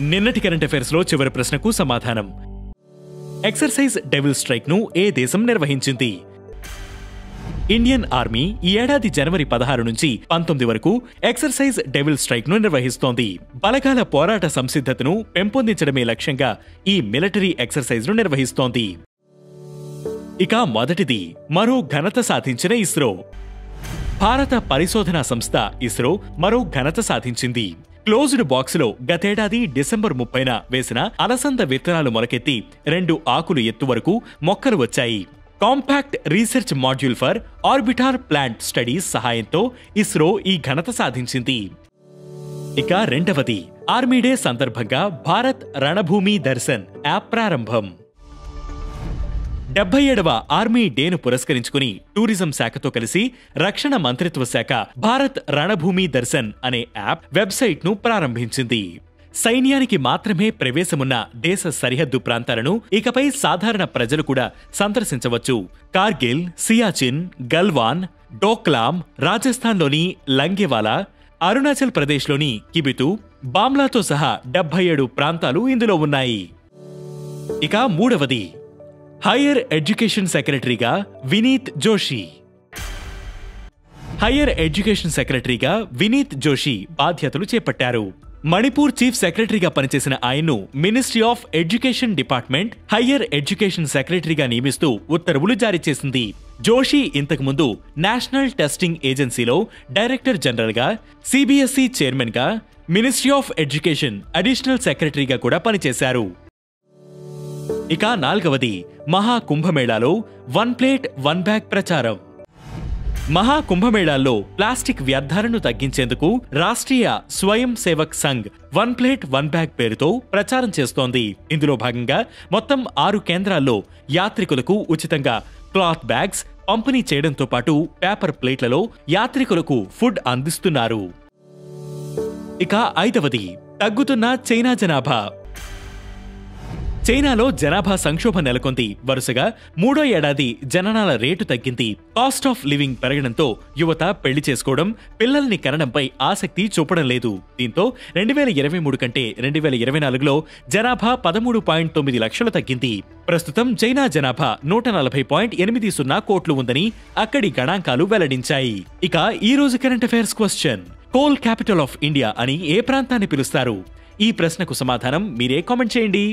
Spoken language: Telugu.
నిన్నటి కరెంట్ అఫైర్స్ లో చివరి ప్రశ్నకు సమాధానం. ఎక్సర్సైజ్ డెవిల్ స్ట్రైక్ ను ఏ దేశం నిర్వహించింది? ఇండియన్ ఆర్మీ ఈ ఏడాది జనవరి 16 నుంచి 19 వరకు ఎక్సర్సైజ్ డెవిల్ స్ట్రైక్ ను నిర్వహిస్తోంది. బలగాల పోరాట సంసిద్ధతను పెంపొందించడమే లక్ష్యంగా ఈ మిలిటరీ ఎక్సర్సైజ్ ను నిర్వహిస్తోంది. ఇక మొదటిది మరో ఘనత సాధించిన ఇస్రో. భారత పరిశోధనా సంస్థ ఇస్రో మరో ఘనత సాధించింది. క్లోజ్డ్ బాక్స్ లో గతేడాది డిసెంబర్ 30న వేసిన అలసంద విత్తనాలు మొలకెత్తి 2 ఆకులు ఎత్తు వరకు మొక్కలు వచ్చాయి. Compact research module for orbital plant studies సహాయంతో ఇస్రో ఈ ఘనత సాధించింది. ఇక రెండవది ఆర్మీ డే సందర్భంగా భారత్ రణభూమి దర్శన్ యాప్ ప్రారంభం. 77వ ఆర్మీ డేను పురస్కరించుకుని టూరిజం శాఖతో కలిసి రక్షణ మంత్రిత్వ శాఖ భారత్ రణభూమి దర్శన్ అనే యాప్ వెబ్సైట్ ను ప్రారంభించింది. సైన్యానికి మాత్రమే ప్రవేశమున్న దేశ సరిహద్దు ప్రాంతాలను ఇకపై సాధారణ ప్రజలు కూడా సందర్శించవచ్చు. కార్గిల్, సియాచిన్, గల్వాన్, డోక్లాం, రాజస్థాన్లోని లంగేవాలా, అరుణాచల్ ప్రదేశ్లోని కిబితు, బామ్లాతో సహా 77 ప్రాంతాలు ఇందులో ఉన్నాయి. ఇక మూడవది హైయర్ ఎడ్యుకేషన్ సెక్రటరీగా వినీత్ జోషి. హైయర్ ఎడ్యుకేషన్ సెక్రటరీగా వినీత్ జోషి బాధ్యతలు చేపట్టారు. మణిపూర్ చీఫ్ సెక్రటరీగా పనిచేసిన ఆయన్ను ministry of education department higher education సెక్రటరీగా నియమిస్తూ ఉత్తర్వులు జారీ చేసింది. జోషి ఇంతకుముందు నేషనల్ టెస్టింగ్ ఏజెన్సీలో డైరెక్టర్ జనరల్గా, సిబిఎస్ఈ చైర్మన్గా, మినిస్ట్రీ ఆఫ్ ఎడ్యుకేషన్ అడిషనల్ సెక్రటరీగా కూడా పనిచేశారు. ఇక నాల్గవది మహాకుంభమేళాలో 1 ప్లేట్ 1 బ్యాగ్ ప్రచారం. మహాకుంభమేళాల్లో ప్లాస్టిక్ వ్యర్థాలను తగ్గించేందుకు రాష్ట్రీయ స్వయం సేవక్ సంఘ్ 1 ప్లేట్ 1 బ్యాగ్ పేరుతో ప్రచారం చేస్తోంది. ఇందులో భాగంగా మొత్తం 6 కేంద్రాల్లో యాత్రికులకు ఉచితంగా క్లాత్ బ్యాగ్స్ పంపిణీ చేయడంతో పాటు పేపర్ ప్లేట్లలో యాత్రికులకు ఫుడ్ అందిస్తున్నారు. ఇక ఐదవది తగ్గుతున్న చైనా జనాభా. చైనాలో జనాభా సంక్షోభం నెలకొంది. వరుసగా 3వ ఏడాది జననాల రేటు తగ్గింది. కాస్ట్ ఆఫ్ లివింగ్ పెరగడంతో యువత పెళ్లి చేసుకోవడం, పిల్లల్ని కనడంపై ఆసక్తి చూపడం లేదు. దీంతో 2023 కంటే 2024లో జనాభా 13.9 లక్షలు తగ్గింది. ప్రస్తుతం చైనా జనాభా 140.80 కోట్లు ఉందని అక్కడి గణాంకాలు వెల్లడించాయి. ఇక ఈ రోజు current affairs question: coal capital of India అని ఏ ప్రాంతాన్ని పిలుస్తారు? ఈ ప్రశ్నకు సమాధానం మీరే కామెంట్ చేయండి.